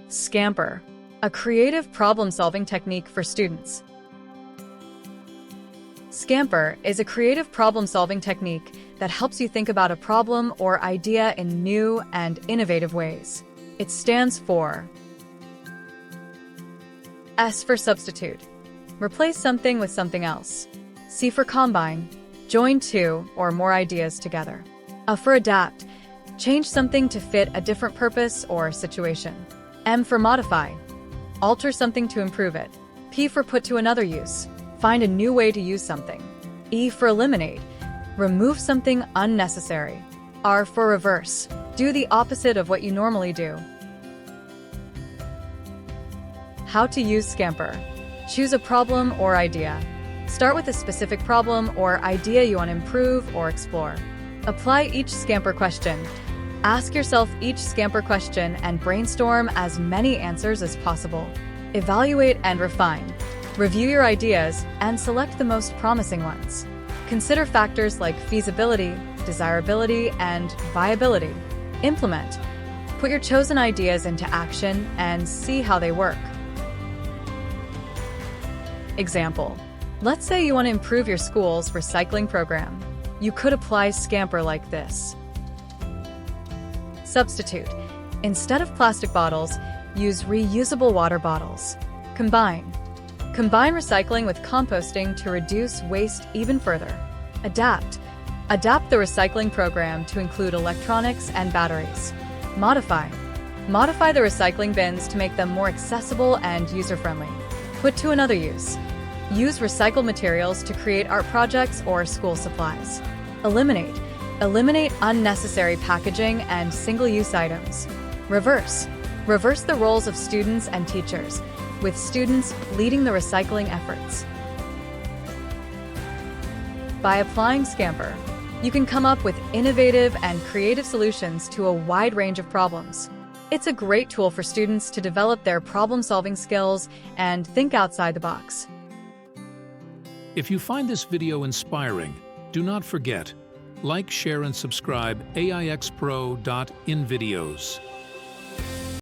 SCAMPER, a creative problem-solving technique for students. SCAMPER is a creative problem-solving technique that helps you think about a problem or idea in new and innovative ways. It stands for S for substitute. Replace something with something else. C for combine. Join two or more ideas together. A for adapt. Change something to fit a different purpose or situation. M for modify. Alter something to improve it. P for put to another use. Find a new way to use something. E for eliminate. Remove something unnecessary. R for reverse. Do the opposite of what you normally do. How to use SCAMPER. Choose a problem or idea. Start with a specific problem or idea you want to improve or explore. Apply each SCAMPER question. Ask yourself each SCAMPER question and brainstorm as many answers as possible. Evaluate and refine. Review your ideas and select the most promising ones. Consider factors like feasibility, desirability, and viability. Implement. Put your chosen ideas into action and see how they work. Example. Let's say you want to improve your school's recycling program. You could apply SCAMPER like this. Substitute. Instead of plastic bottles, use reusable water bottles. Combine. Combine recycling with composting to reduce waste even further. Adapt. Adapt the recycling program to include electronics and batteries. Modify. Modify the recycling bins to make them more accessible and user-friendly. Put to another use. Use recycled materials to create art projects or school supplies. Eliminate. Eliminate unnecessary packaging and single-use items. Reverse. Reverse the roles of students and teachers, with students leading the recycling efforts. By applying SCAMPER, you can come up with innovative and creative solutions to a wide range of problems. It's a great tool for students to develop their problem-solving skills and think outside the box. If you find this video inspiring, do not forget, like, share, and subscribe AIXPro.invideos.